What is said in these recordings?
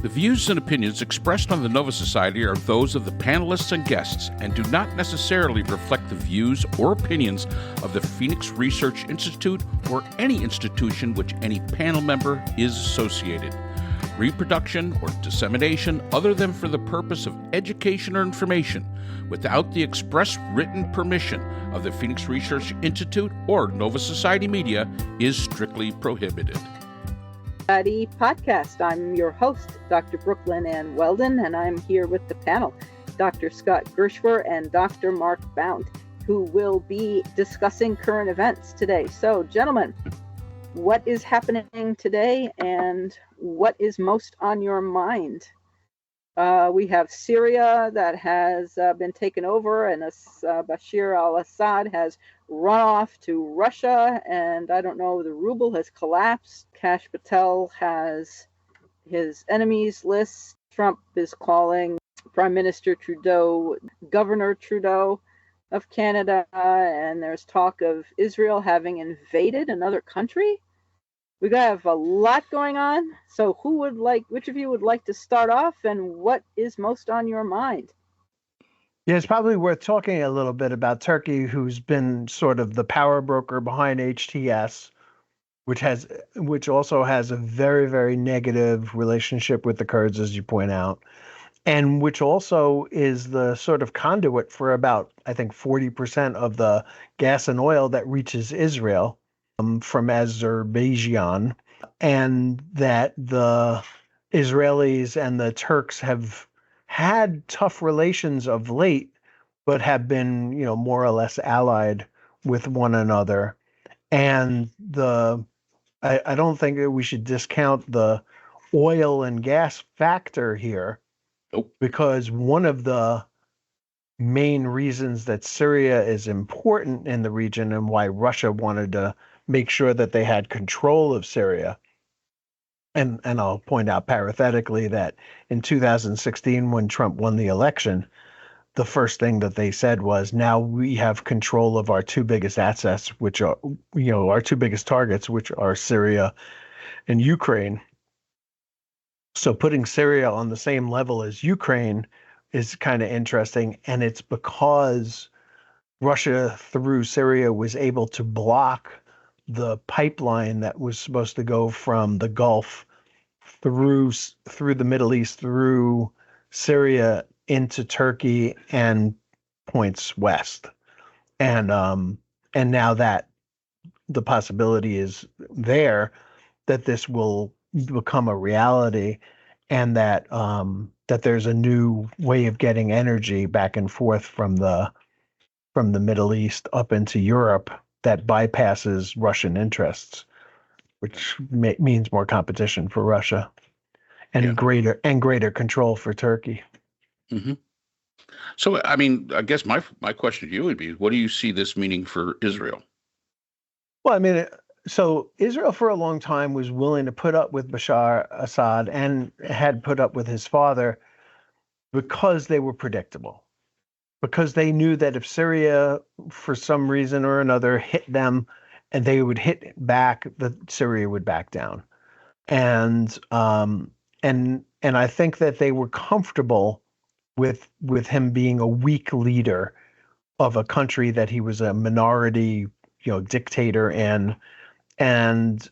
The views and opinions expressed on the Nova Society are those of the panelists and guests and do not necessarily reflect the views or opinions of the Phoenix Research Institute or any institution which any panel member is associated. Reproduction or dissemination other than for the purpose of education or information without the express written permission of the Phoenix Research Institute or Nova Society Media is strictly prohibited. Podcast. I'm your host, Dr. Brooklyn Ann Weldon, and I'm here with the panel, Dr. Scott Gershwer and Dr. Mark Bount, who will be discussing current events today. So, gentlemen, what is happening today and what is most on your mind? We have Syria that has been taken over, and Bashar al-Assad has run off to Russia, and I don't know, the ruble has collapsed. Kash Patel has his enemies list. Trump is calling Prime Minister Trudeau Governor Trudeau of Canada, and there's talk of Israel having invaded another country. We have a lot going on. So which of you would like to start off, and what is most on your mind? Yeah, it's probably worth talking a little bit about Turkey, who's been sort of the power broker behind HTS, which also has a very, very negative relationship with the Kurds, as you point out, and which also is the sort of conduit for about, I think, 40% of the gas and oil that reaches Israel from Azerbaijan, and that the Israelis and the Turks have had tough relations of late, but have been, more or less allied with one another. And I don't think that we should discount the oil and gas factor here. Nope. Because one of the main reasons that Syria is important in the region and why Russia wanted to make sure that they had control of Syria. And I'll point out parenthetically that in 2016, when Trump won the election, the first thing that they said was, now we have control of our two biggest assets, which are, our two biggest targets, which are Syria and Ukraine. So putting Syria on the same level as Ukraine is kind of interesting. And it's because Russia, through Syria, was able to block the pipeline that was supposed to go from the Gulf through the Middle East, through Syria into Turkey and points west. And now that the possibility is there that this will become a reality, and that there's a new way of getting energy back and forth from the Middle East up into Europe that bypasses Russian interests, which means more competition for Russia and greater control for Turkey. Mm-hmm. So, I guess my question to you would be, what do you see this meaning for Israel? Well, so Israel for a long time was willing to put up with Bashar Assad and had put up with his father because they were predictable. Because they knew that if Syria, for some reason or another, hit them and they would hit back, that Syria would back down. And I think that they were comfortable with him being a weak leader of a country that he was a minority, dictator in, and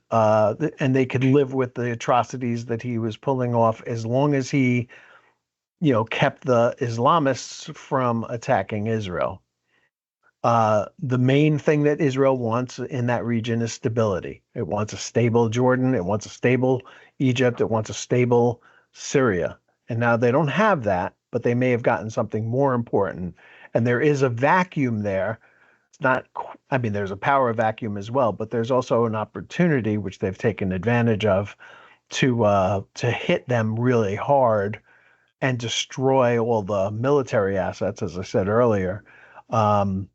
they could live with the atrocities that he was pulling off as long as he kept the Islamists from attacking Israel. The main thing that Israel wants in that region is stability. It wants a stable Jordan. It wants a stable Egypt. It wants a stable Syria. And now they don't have that, but they may have gotten something more important. And there is a vacuum there. It's not, there's a power vacuum as well, but there's also an opportunity, which they've taken advantage of, to hit them really hard and destroy all the military assets, as I said earlier. I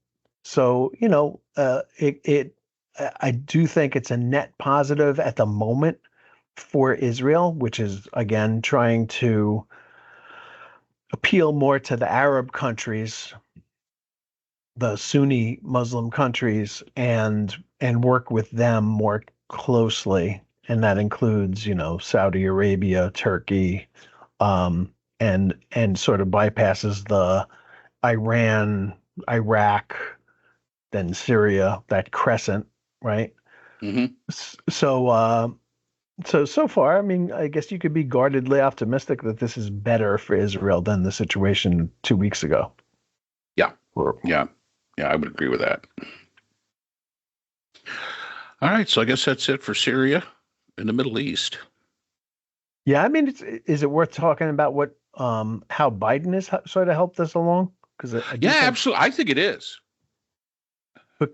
do think it's a net positive at the moment for Israel, which is, again, trying to appeal more to the Arab countries, the Sunni Muslim countries, and work with them more closely and that includes, Saudi Arabia, Turkey, and sort of bypasses the Iran, Iraq, then Syria, that crescent, right? Mm-hmm. So far, I mean, I guess you could be guardedly optimistic that this is better for Israel than the situation 2 weeks ago. Yeah. Yeah, I would agree with that. All right, so I guess that's it for Syria in the Middle East. Yeah, I mean, is it worth talking about what how Biden has sort of helped us along? Because absolutely, I think it is.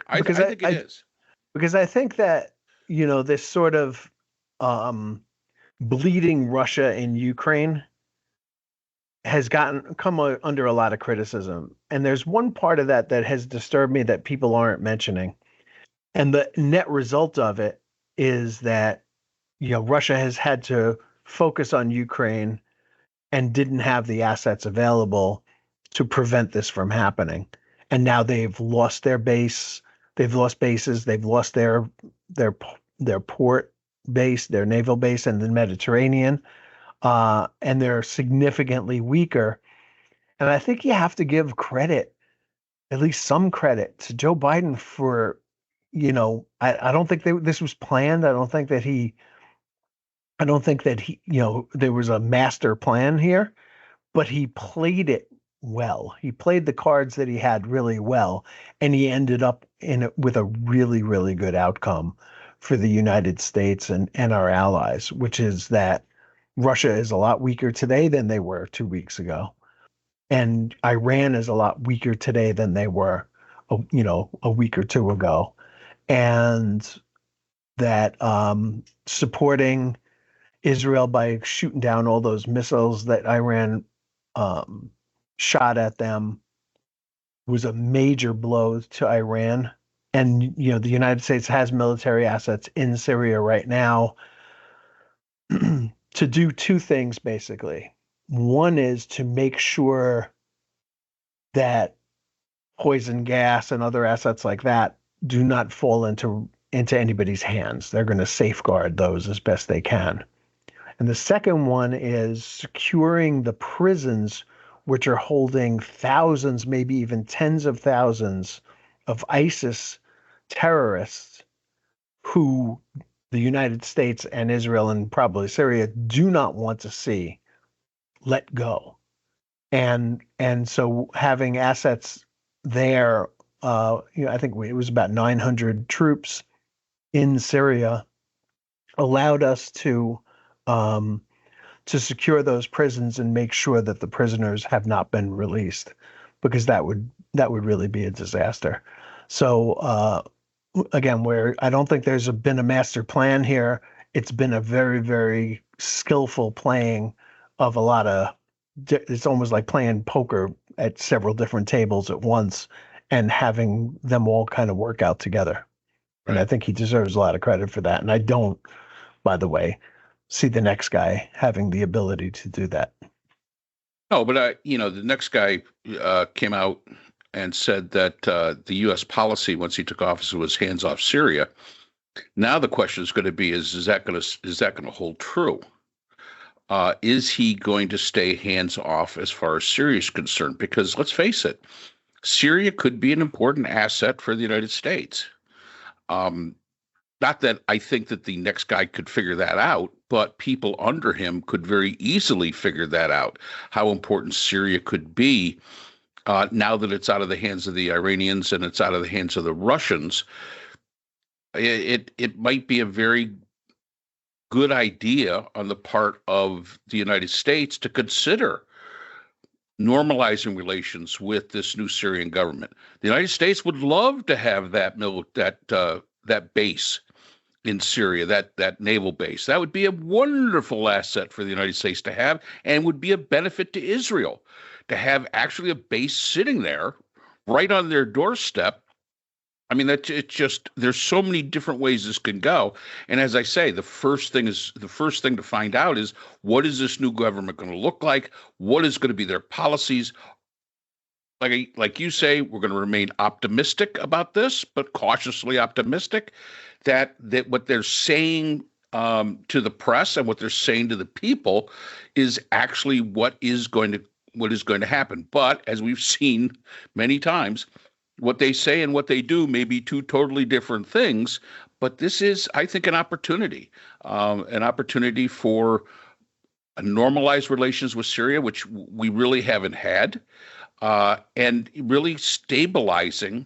I think it is. Because I think that this sort of bleeding Russia in Ukraine has come under a lot of criticism, and there's one part of that has disturbed me that people aren't mentioning, and the net result of it is that Russia has had to focus on Ukraine and didn't have the assets available to prevent this from happening. And now they've lost their base, they've lost bases, they've lost their port base, their naval base in the Mediterranean, and they're significantly weaker. And I think you have to give credit, at least some credit, to Joe Biden for, I don't think this was planned. I don't think that he, there was a master plan here, but he played it well. He played the cards that he had really well, and he ended up with a really, really good outcome for the United States and our allies, which is that Russia is a lot weaker today than they were 2 weeks ago. And Iran is a lot weaker today than they were, a week or two ago. And that supporting Israel by shooting down all those missiles that Iran shot at them was a major blow to Iran. And, the United States has military assets in Syria right now to do two things, basically. One is to make sure that poison gas and other assets like that do not fall into anybody's hands. They're going to safeguard those as best they can. And the second one is securing the prisons, which are holding thousands, maybe even tens of thousands of ISIS terrorists who the United States and Israel and probably Syria do not want to see let go. And so having assets there, I think it was about 900 troops in Syria allowed us to secure those prisons and make sure that the prisoners have not been released, because that would really be a disaster. So again, where I don't think there's been a master plan here, it's been a very, very skillful playing of a lot of. It's almost like playing poker at several different tables at once and having them all kind of work out together. Right. And I think he deserves a lot of credit for that. And I don't, by the way, see the next guy having the ability to do that. No, but the next guy came out and said that the U.S. policy once he took office was hands off Syria. Now the question is going to be: is that going to hold true? Is he going to stay hands off as far as Syria is concerned? Because let's face it, Syria could be an important asset for the United States. Not that I think that the next guy could figure that out, but people under him could very easily figure that out, how important Syria could be now that it's out of the hands of the Iranians and it's out of the hands of the Russians. It might be a very good idea on the part of the United States to consider normalizing relations with this new Syrian government. The United States would love to have that base in Syria, that naval base. That would be a wonderful asset for the United States to have, and would be a benefit to Israel to have actually a base sitting there right on their doorstep. I mean, there's so many different ways this can go. And as I say, the first thing to find out is, what is this new government going to look like? What is going to be their policies? Like you say, we're going to remain optimistic about this, but cautiously optimistic that what they're saying to the press and what they're saying to the people is actually what is going to happen. But as we've seen many times, what they say and what they do may be two totally different things. But this is, I think, an opportunity for a normalized relations with Syria, which we really haven't had, and really stabilizing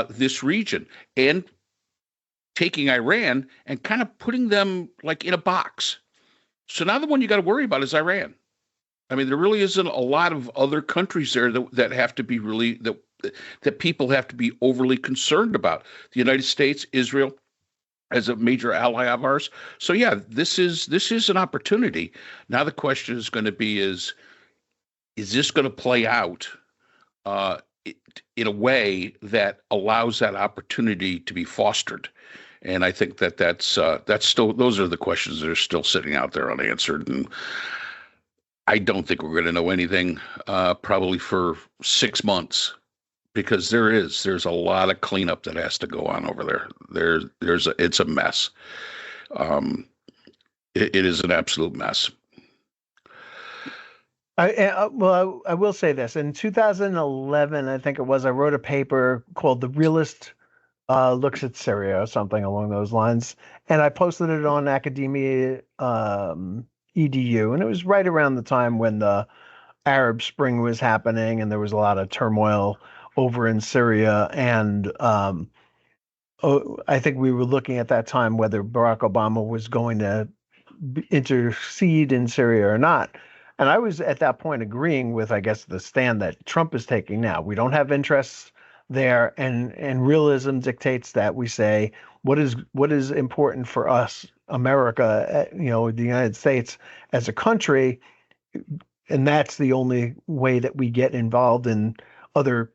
this region and taking Iran and kind of putting them like in a box. So now the one you got to worry about is Iran. I mean, there really isn't a lot of other countries there that have to be really that people have to be overly concerned about. The United States, Israel, as a major ally of ours. So yeah, this is an opportunity. Now the question is going to be is this going to play out in a way that allows that opportunity to be fostered? And I think that's still, those are the questions that are still sitting out there unanswered. And I don't think we're going to know anything probably for 6 months, because there's a lot of cleanup that has to go on over there. It's a mess. It is an absolute mess. I will say this. In 2011, I think it was, I wrote a paper called "The Realist Looks at Syria" or something along those lines, and I posted it on Academia EDU, and it was right around the time when the Arab Spring was happening, and there was a lot of turmoil over in Syria, and I think we were looking at that time whether Barack Obama was going to intercede in Syria or not. And I was at that point agreeing with, I guess, the stand that Trump is taking now. We don't have interests there, and realism dictates that we say what is important for us, America, the United States as a country, and that's the only way that we get involved in other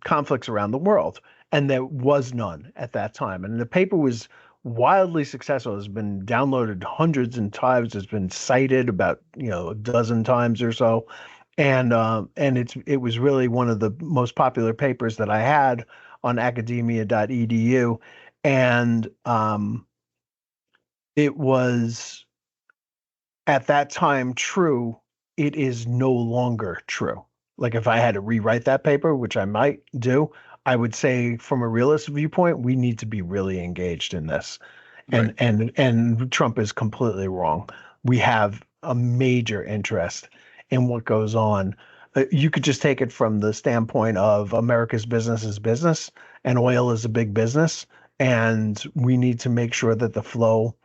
conflicts around the world. And there was none at that time. And the paper was wildly successful. It's been downloaded hundreds of times. It's been cited about a dozen times or so, and it was really one of the most popular papers that I had on academia.edu, and it was at that time true. It is no longer true. Like if I had to rewrite that paper, which I might do, I would say from a realist viewpoint, we need to be really engaged in this. And right. and Trump is completely wrong. We have a major interest in what goes on. You could just take it from the standpoint of America's business is business, and oil is a big business. And we need to make sure that the flow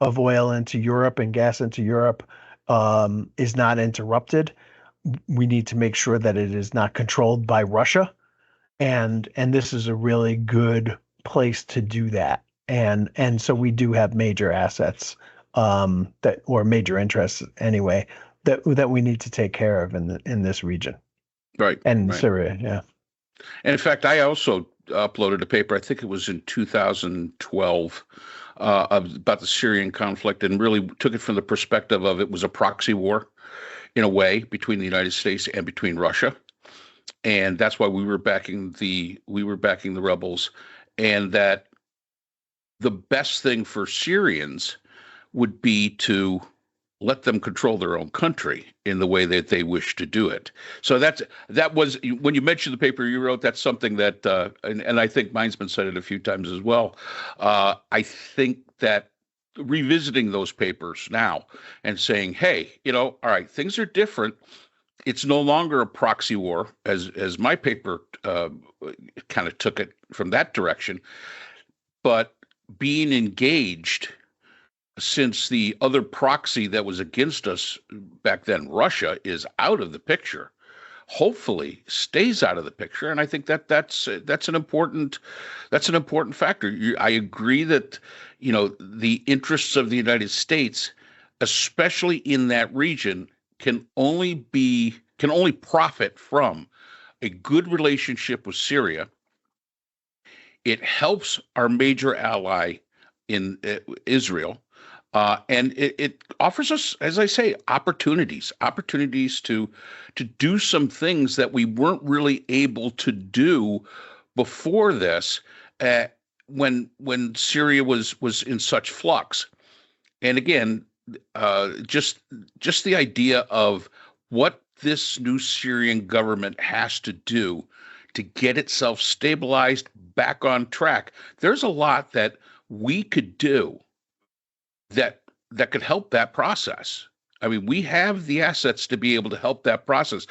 of oil into Europe and gas into Europe is not interrupted. We need to make sure that it is not controlled by Russia. And this is a really good place to do that. And so we do have major assets or major interests anyway that we need to take care of in this region. Right. And right. Syria, yeah. And in fact, I also uploaded a paper, I think it was in 2012, about the Syrian conflict, and really took it from the perspective of it was a proxy war in a way between the United States and between Russia. And that's why we were backing the rebels, and that the best thing for Syrians would be to let them control their own country in the way that they wish to do it. So that was, when you mentioned the paper you wrote, that's something that, and I think mine's been cited a few times as well. I think that revisiting those papers now and saying, hey, all right, things are different. It's no longer a proxy war, as my paper kind of took it from that direction, but being engaged, since the other proxy that was against us back then, Russia, is out of the picture, hopefully stays out of the picture. And I think that's an important factor. I agree that the interests of the United States, especially in that region, can only profit from a good relationship with Syria. It helps our major ally in Israel, and it offers us, as I say, opportunities to do some things that we weren't really able to do before this. when Syria was in such flux. And again, just the idea of what this new Syrian government has to do to get itself stabilized, back on track. There's a lot that we could do that could help that process. I mean, we have the assets to be able to help that process,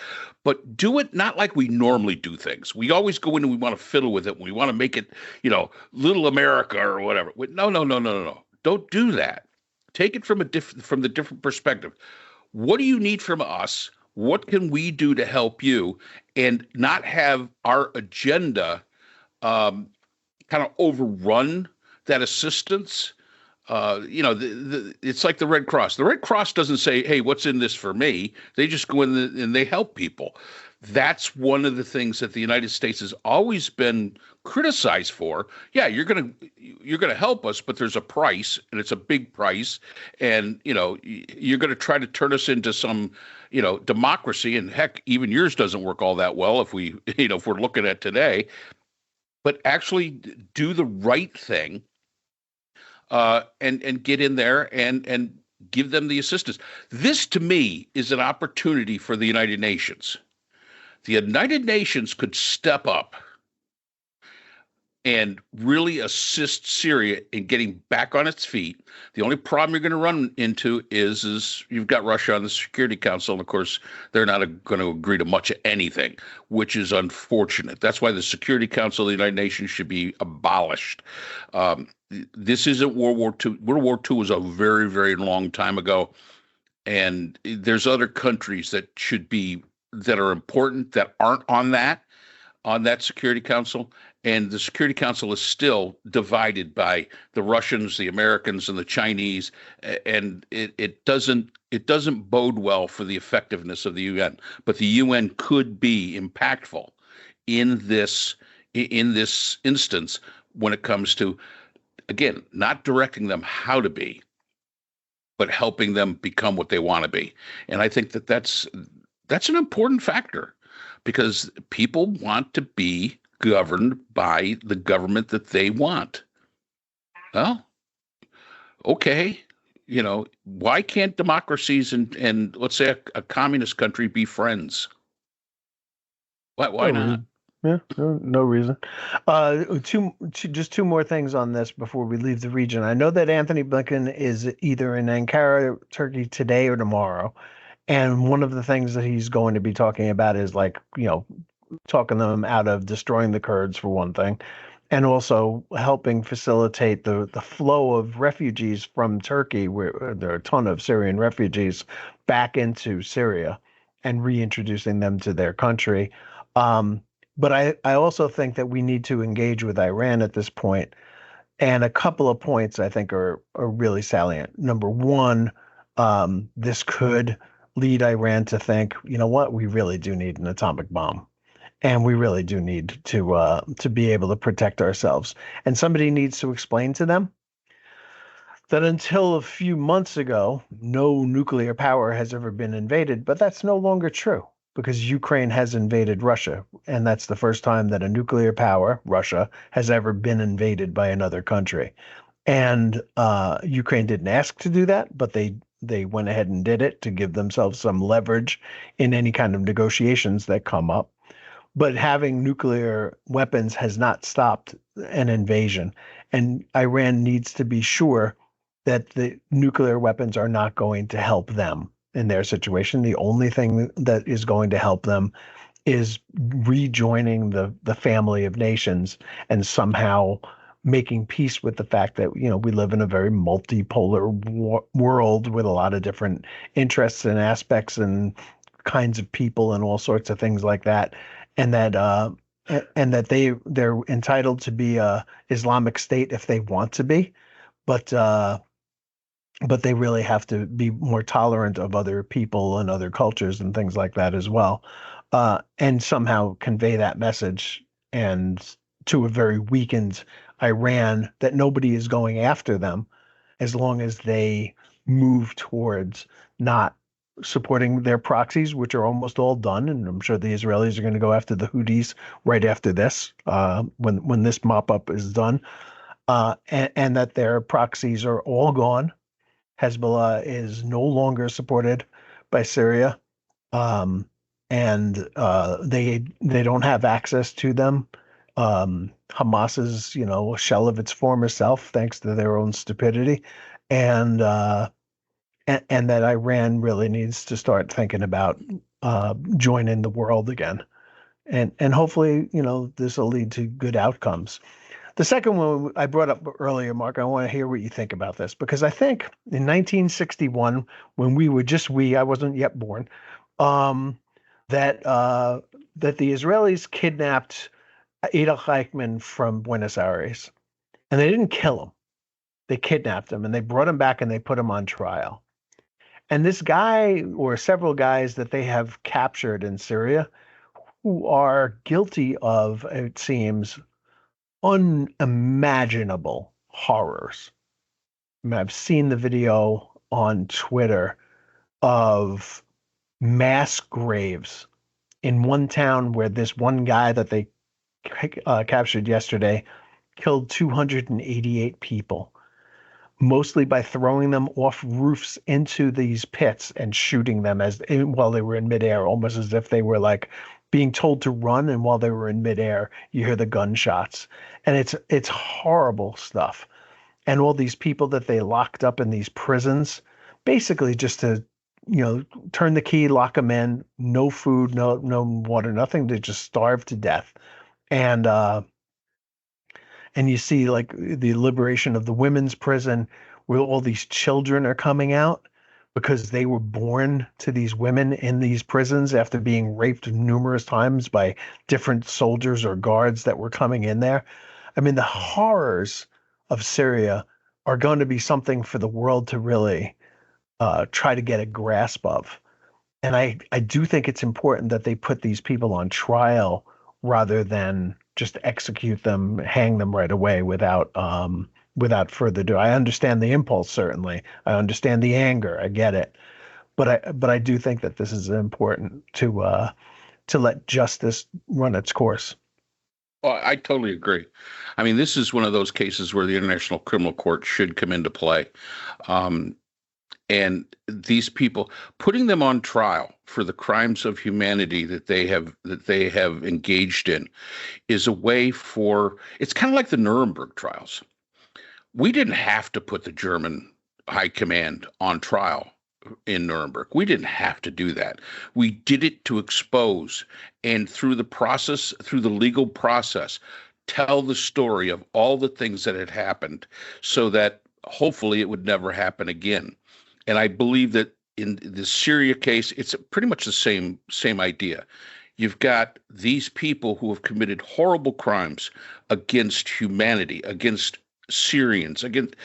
but do it not like we normally do things. We always go in and we want to fiddle with it. We want to make it, little America or whatever. No. Don't do that. Take it from the different perspective. What do you need from us? What can we do to help you, and not have our agenda kind of overrun that assistance? It's like the Red Cross. The Red Cross doesn't say, "Hey, what's in this for me?" They just go in and they help people. That's one of the things that the United States has always been criticized for. Yeah, you're gonna help us, but there's a price, and it's a big price, and you're gonna try to turn us into some democracy, and heck, even yours doesn't work all that well if we if we're looking at today. But actually do the right thing. And get in there and give them the assistance. This, to me, is an opportunity for the United Nations. The United Nations could step up and really assist Syria in getting back on its feet. The only problem you're going to run into is you've got Russia on the Security Council, and of course, they're not going to agree to much of anything, which is unfortunate. That's why the Security Council of the United Nations should be abolished. This isn't World War II. World War II was a very, very long time ago, and there's other countries that are important that aren't on that Security Council. And the Security Council is still divided by the Russians, the Americans, and the Chinese, and it doesn't bode well for the effectiveness of the UN. But the UN could be impactful in this instance when it comes to, again, not directing them how to be, but helping them become what they want to be. And I think that's an important factor, because people want to be governed by the government that they want. Well, okay, why can't democracies and let's say a communist country be friends? Why not? Yeah, no reason. Just two more things on this before we leave the region. I know that Anthony Blinken is either in Ankara, Turkey today or tomorrow. And one of the things that he's going to be talking about is talking them out of destroying the Kurds, for one thing, and also helping facilitate the flow of refugees from Turkey, where there are a ton of Syrian refugees, back into Syria and reintroducing them to their country. But I also think that we need to engage with Iran at this point. And a couple of points I think are really salient. Number one, this could lead Iran to think, what, we really do need an atomic bomb. And we really do need to be able to protect ourselves. And somebody needs to explain to them that until a few months ago, no nuclear power has ever been invaded. But that's no longer true, because Ukraine has invaded Russia. And that's the first time that a nuclear power, Russia, has ever been invaded by another country. And Ukraine didn't ask to do that, but they went ahead and did it to give themselves some leverage in any kind of negotiations that come up. But having nuclear weapons has not stopped an invasion. And Iran needs to be sure that the nuclear weapons are not going to help them in their situation. The only thing that is going to help them is rejoining the family of nations and somehow making peace with the fact that, we live in a very multipolar world with a lot of different interests and aspects and kinds of people and all sorts of things like that. And that they're entitled to be a Islamic State if they want to be, but they really have to be more tolerant of other people and other cultures and things like that as well, and somehow convey that message and to a very weakened Iran that nobody is going after them as long as they move towards not supporting their proxies, which are almost all done. And I'm sure the Israelis are going to go after the Houthis right after this, when this mop up is done. and that their proxies are all gone. Hezbollah is no longer supported by Syria, and they don't have access to them. Hamas is, a shell of its former self, thanks to their own stupidity, and that Iran really needs to start thinking about joining the world again, and hopefully, this will lead to good outcomes. The second one I brought up earlier, Mark, I want to hear what you think about this, because I think in 1961, when I wasn't yet born, that the Israelis kidnapped Adolf Eichmann from Buenos Aires, and they didn't kill him. They kidnapped him, and they brought him back, and they put him on trial. And this guy, or several guys that they have captured in Syria, who are guilty of, it seems, unimaginable horrors. I mean, I've seen the video on Twitter of mass graves in one town where this one guy that they captured yesterday killed 288 people, mostly by throwing them off roofs into these pits and shooting them while they were in midair, almost as if they were like being told to run, and while they were in midair, you hear the gunshots. And it's horrible stuff. And all these people that they locked up in these prisons, basically just to, turn the key, lock them in, no food, no water, nothing, to just starve to death. And you see like the liberation of the women's prison, where all these children are coming out because they were born to these women in these prisons after being raped numerous times by different soldiers or guards that were coming in there. I mean, the horrors of Syria are going to be something for the world to really try to get a grasp of. And I do think it's important that they put these people on trial rather than just execute them, hang them right away without further ado. I understand the impulse, certainly. I understand the anger. I get it. But I do think that this is important to let justice run its course. Well, I totally agree. I mean, this is one of those cases where the International Criminal Court should come into play. And these people, putting them on trial for the crimes of humanity that they have engaged in, is a way for, it's kind of like the Nuremberg trials. We didn't have to put the German high command on trial in Nuremberg. We didn't have to do that. We did it to expose, and through the legal process, tell the story of all the things that had happened, so that hopefully it would never happen again. And I believe that in the Syria case, it's pretty much the same idea. You've got these people who have committed horrible crimes against humanity, against Syrians, against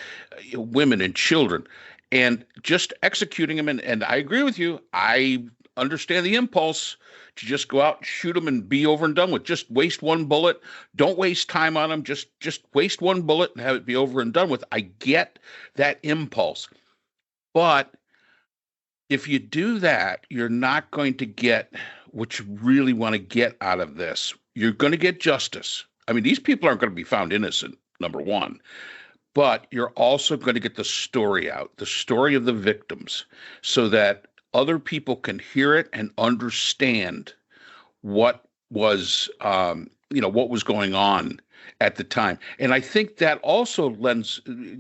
women and children, and just executing them. And I agree with you. I understand the impulse to just go out, shoot them, and be over and done with. Just waste one bullet. Don't waste time on them. Just waste one bullet and have it be over and done with. I get that impulse. But if you do that, you're not going to get what you really want to get out of this. You're going to get justice. I mean, these people aren't going to be found innocent, number one. But you're also going to get the story out, the story of the victims, so that other people can hear it and understand what was, what was going on at the time. And I think that also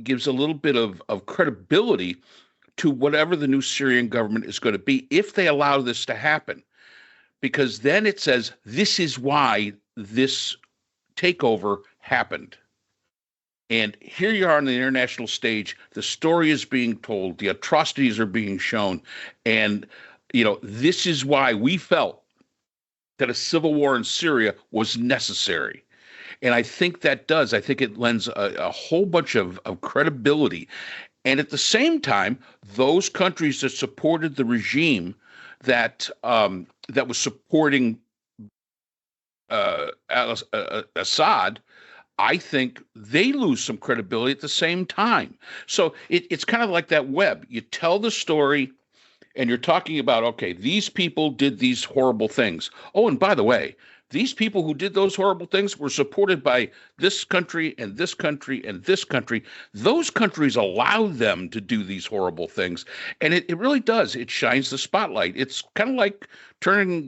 gives a little bit of credibility to whatever the new Syrian government is going to be, if they allow this to happen, because then it says, this is why this takeover happened. And here you are on the international stage, the story is being told, the atrocities are being shown. And, this is why we felt that a civil war in Syria was necessary. And I think it lends a whole bunch of credibility. And at the same time, those countries that supported the regime that was supporting Assad, I think they lose some credibility at the same time. So it's kind of like that web. You tell the story, and you're talking about, okay, these people did these horrible things. Oh, and by the way, these people who did those horrible things were supported by this country and this country and this country. Those countries allowed them to do these horrible things. And it really does. It shines the spotlight. It's kind of like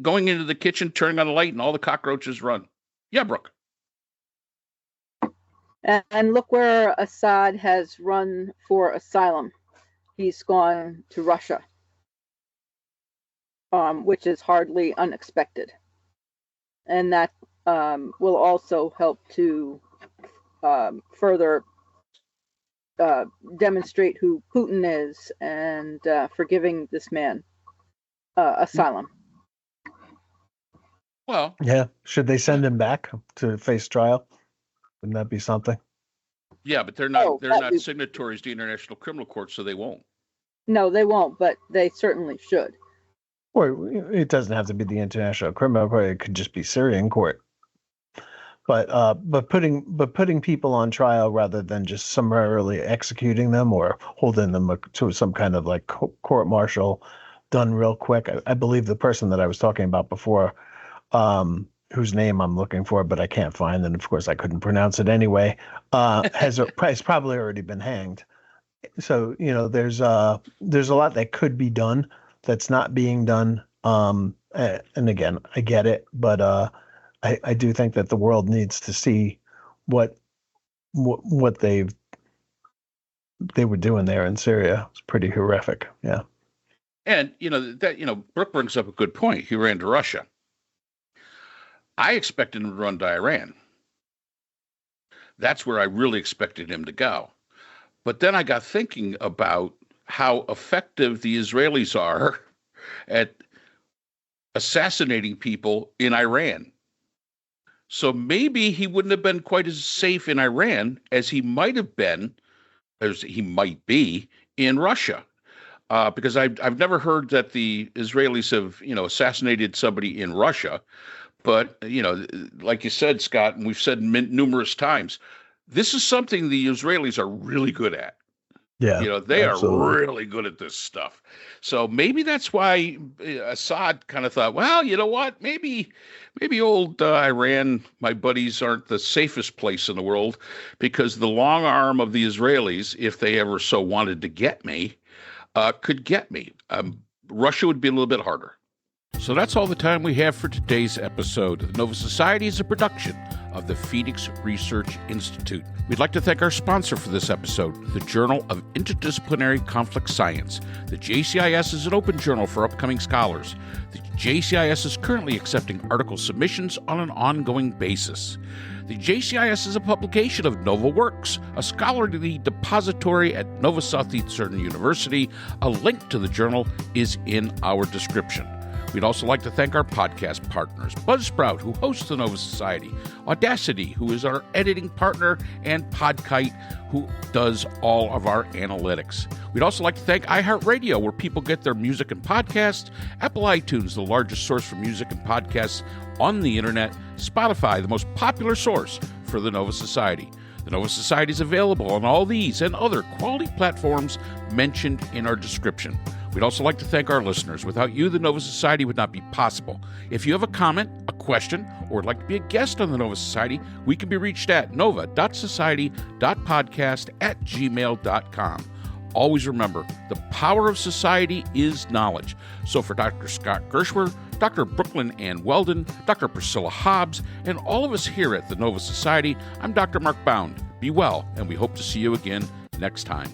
going into the kitchen, turning on a light, and all the cockroaches run. Yeah, Brooke. And look where Assad has run for asylum. He's gone to Russia, which is hardly unexpected. And that will also help to further demonstrate who Putin is and for giving this man asylum. Well, yeah. Should they send him back to face trial? Wouldn't that be something? Yeah, but they're not signatories to the International Criminal Court, so they won't. No, they won't, but they certainly should. Or it doesn't have to be the International Criminal Court. It could just be Syrian court. But putting people on trial rather than just summarily executing them or holding them to some kind of like court martial done real quick. I believe the person that I was talking about before, whose name I'm looking for, but I can't find, and of course I couldn't pronounce it anyway, has probably already been hanged. So, there's a lot that could be done that's not being done. And again, I get it, but I do think that the world needs to see what they were doing there in Syria. It's pretty horrific. Yeah. And Brooke brings up a good point. He ran to Russia. I expected him to run to Iran. That's where I really expected him to go. But then I got thinking about how effective the Israelis are at assassinating people in Iran. So maybe he wouldn't have been quite as safe in Iran as he might have been, as he might be in Russia. Because I've never heard that the Israelis have, assassinated somebody in Russia. But, like you said, Scott, and we've said numerous times, this is something the Israelis are really good at. Yeah, they absolutely. are really good at this stuff. So maybe that's why Assad kind of thought, well, you know what? Maybe old Iran, my buddies, aren't the safest place in the world, because the long arm of the Israelis, if they ever so wanted to get me, could get me. Russia would be a little bit harder. So that's all the time we have for today's episode. The Nova Society is a production of the Phoenix Research Institute. We'd like to thank our sponsor for this episode, the Journal of Interdisciplinary Conflict Science. The JCIS is an open journal for upcoming scholars. The JCIS is currently accepting article submissions on an ongoing basis. The JCIS is a publication of Nova Works, a scholarly depository at Nova Southeastern University. A link to the journal is in our description. We'd also like to thank our podcast partners, Buzzsprout, who hosts the Nova Society, Audacity, who is our editing partner, and Podkite, who does all of our analytics. We'd also like to thank iHeart Radio, where people get their music and podcasts, Apple iTunes, the largest source for music and podcasts on the internet, Spotify, the most popular source for the Nova Society. The Nova Society is available on all these and other quality platforms mentioned in our description. We'd also like to thank our listeners. Without you, the Nova Society would not be possible. If you have a comment, a question, or would like to be a guest on the Nova Society, we can be reached at nova.society.podcast@gmail.com. Always remember, the power of society is knowledge. So for Dr. Scott Gershwer, Dr. Brooklyn Ann Weldon, Dr. Priscilla Hobbs, and all of us here at the Nova Society, I'm Dr. Mark Bound. Be well, and we hope to see you again next time.